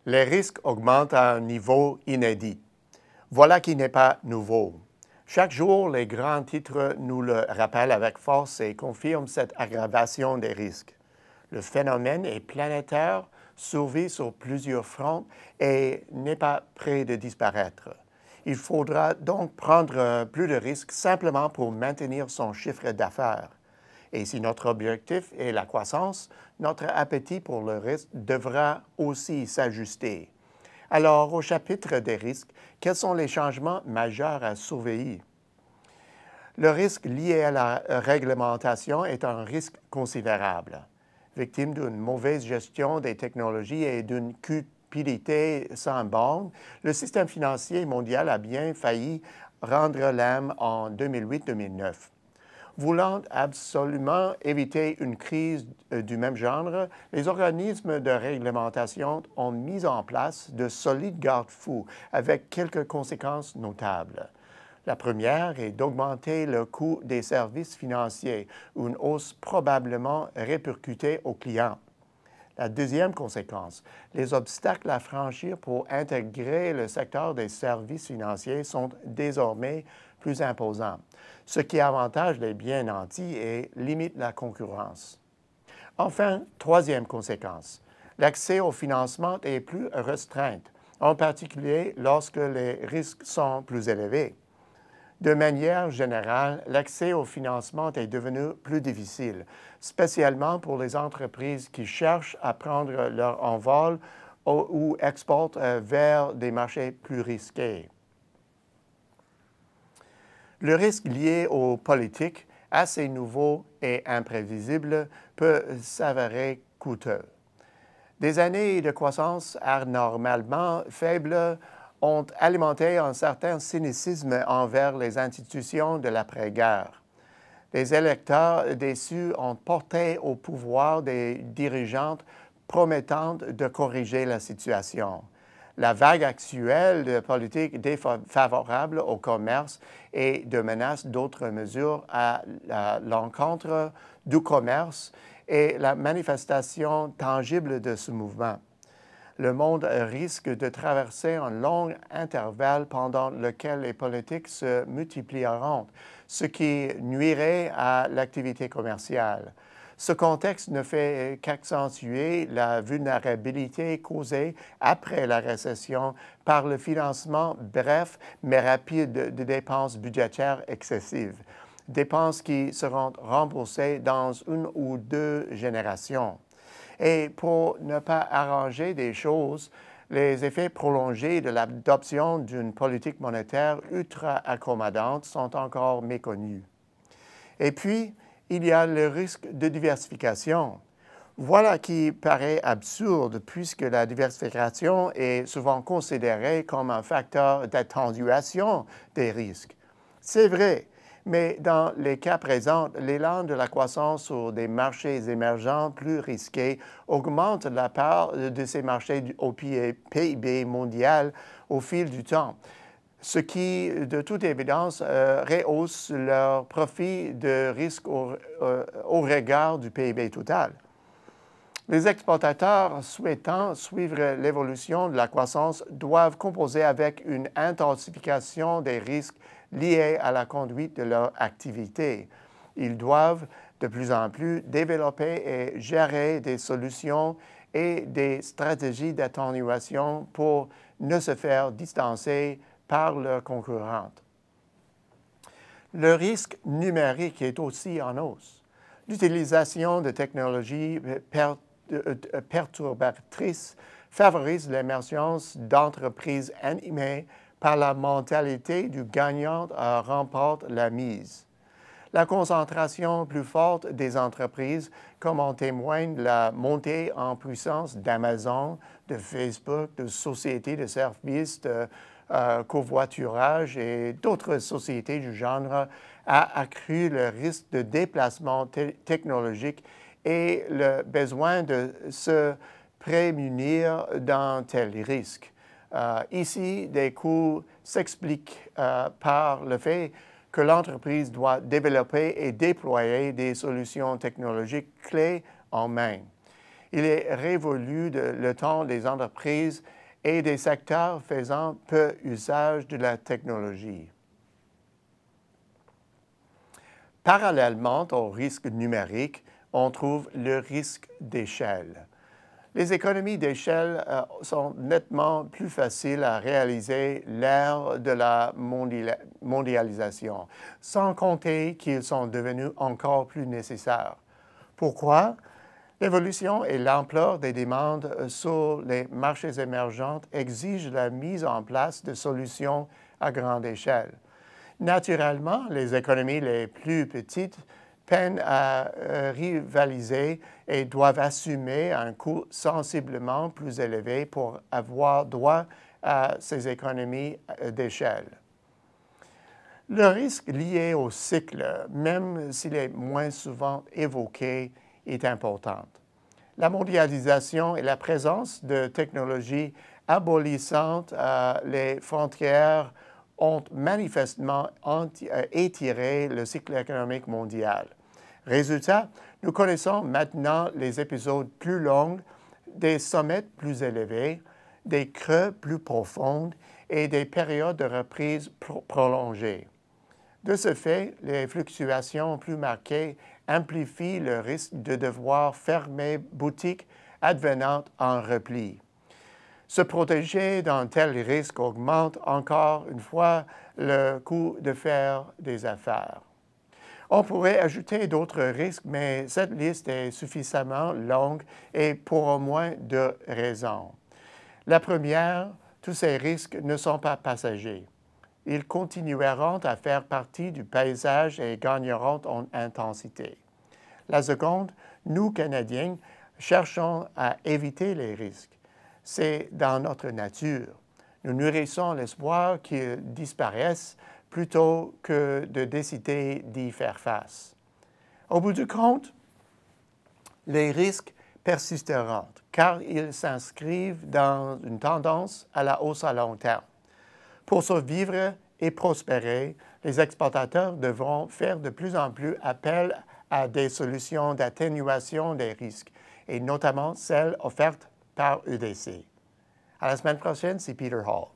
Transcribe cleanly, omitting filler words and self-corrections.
Les risques augmentent à un niveau inédit. Voilà qui n'est pas nouveau. Chaque jour, les grands titres nous le rappellent avec force et confirment cette aggravation des risques. Le phénomène est planétaire, survit sur plusieurs fronts et n'est pas près de disparaître. Il faudra donc prendre plus de risques simplement pour maintenir son chiffre d'affaires. Et si notre objectif est la croissance, notre appétit pour le risque devra aussi s'ajuster. Alors, au chapitre des risques, quels sont les changements majeurs à surveiller? Le risque lié à la réglementation est un risque considérable. Victime d'une mauvaise gestion des technologies et d'une cupidité sans borne, le système financier mondial a bien failli rendre l'âme en 2008-2009. Voulant absolument éviter une crise du même genre, les organismes de réglementation ont mis en place de solides garde-fous avec quelques conséquences notables. La première est d'augmenter le coût des services financiers, une hausse probablement répercutée aux clients. La deuxième conséquence, les obstacles à franchir pour intégrer le secteur des services financiers sont désormais plus imposants, ce qui avantage les bien nantis et limite la concurrence. Enfin, troisième conséquence, l'accès au financement est plus restreint, en particulier lorsque les risques sont plus élevés. De manière générale, l'accès au financement est devenu plus difficile, spécialement pour les entreprises qui cherchent à prendre leur envol ou exportent vers des marchés plus risqués. Le risque lié aux politiques, assez nouveau et imprévisible, peut s'avérer coûteux. Des années de croissance anormalement faibles ont alimenté un certain cynicisme envers les institutions de l'après-guerre. Les électeurs déçus ont porté au pouvoir des dirigeantes promettant de corriger la situation. La vague actuelle de politique défavorable au commerce et de menaces d'autres mesures à l'encontre du commerce est la manifestation tangible de ce mouvement. Le monde risque de traverser un long intervalle pendant lequel les politiques se multiplieront, ce qui nuirait à l'activité commerciale. Ce contexte ne fait qu'accentuer la vulnérabilité causée après la récession par le financement bref mais rapide de dépenses budgétaires excessives, dépenses qui seront remboursées dans une ou deux générations. Et pour ne pas arranger des choses, les effets prolongés de l'adoption d'une politique monétaire ultra-accommodante sont encore méconnus. Et puis, il y a le risque de diversification. Voilà qui paraît absurde puisque la diversification est souvent considérée comme un facteur d'atténuation des risques. C'est vrai, mais dans les cas présents, l'élan de la croissance sur des marchés émergents plus risqués augmente la part de ces marchés au PIB mondial au fil du temps, ce qui, de toute évidence, rehausse leur profit de risque au regard du PIB total. Les exportateurs souhaitant suivre l'évolution de la croissance doivent composer avec une intensification des risques liés à la conduite de leur activité. Ils doivent de plus en plus développer et gérer des solutions et des stratégies d'atténuation pour ne se faire distancer par leurs concurrentes. Le risque numérique est aussi en hausse. L'utilisation de technologies perturbatrices favorise l'émergence d'entreprises animées par la mentalité du gagnant remporte la mise. La concentration plus forte des entreprises, comme en témoigne la montée en puissance d'Amazon, de Facebook, de sociétés de services de covoiturage et d'autres sociétés du genre, a accru le risque de déplacement technologique et le besoin de se prémunir d'un tel risque. Ici, des coûts s'expliquent par le fait que l'entreprise doit développer et déployer des solutions technologiques clés en main. Il est révolu le temps des entreprises et des secteurs faisant peu usage de la technologie. Parallèlement au risque numérique, on trouve le risque d'échelle. Les économies d'échelle sont nettement plus faciles à réaliser l'ère de la mondialisation, sans compter qu'ils sont devenus encore plus nécessaires. Pourquoi? L'évolution et l'ampleur des demandes sur les marchés émergents exigent la mise en place de solutions à grande échelle. Naturellement, les économies les plus petites peinent à rivaliser et doivent assumer un coût sensiblement plus élevé pour avoir droit à ces économies d'échelle. Le risque lié au cycle, même s'il est moins souvent évoqué, est important. La mondialisation et la présence de technologies abolissantes les frontières ont manifestement étiré le cycle économique mondial. Résultat, nous connaissons maintenant les épisodes plus longs, des sommets plus élevés, des creux plus profonds et des périodes de reprise prolongées. De ce fait, les fluctuations plus marquées amplifient le risque de devoir fermer boutique advenant en repli. Se protéger d'un tel risque augmente encore une fois le coût de faire des affaires. On pourrait ajouter d'autres risques, mais cette liste est suffisamment longue et pour au moins deux raisons. La première, tous ces risques ne sont pas passagers. Ils continueront à faire partie du paysage et gagneront en intensité. La seconde, nous, Canadiens, cherchons à éviter les risques. C'est dans notre nature. Nous nourrissons l'espoir qu'ils disparaissent plutôt que de décider d'y faire face. Au bout du compte, les risques persisteront car ils s'inscrivent dans une tendance à la hausse à long terme. Pour survivre et prospérer, les exportateurs devront faire de plus en plus appel à des solutions d'atténuation des risques, et notamment celles offertes par EDC. À la semaine prochaine, c'est Peter Hall.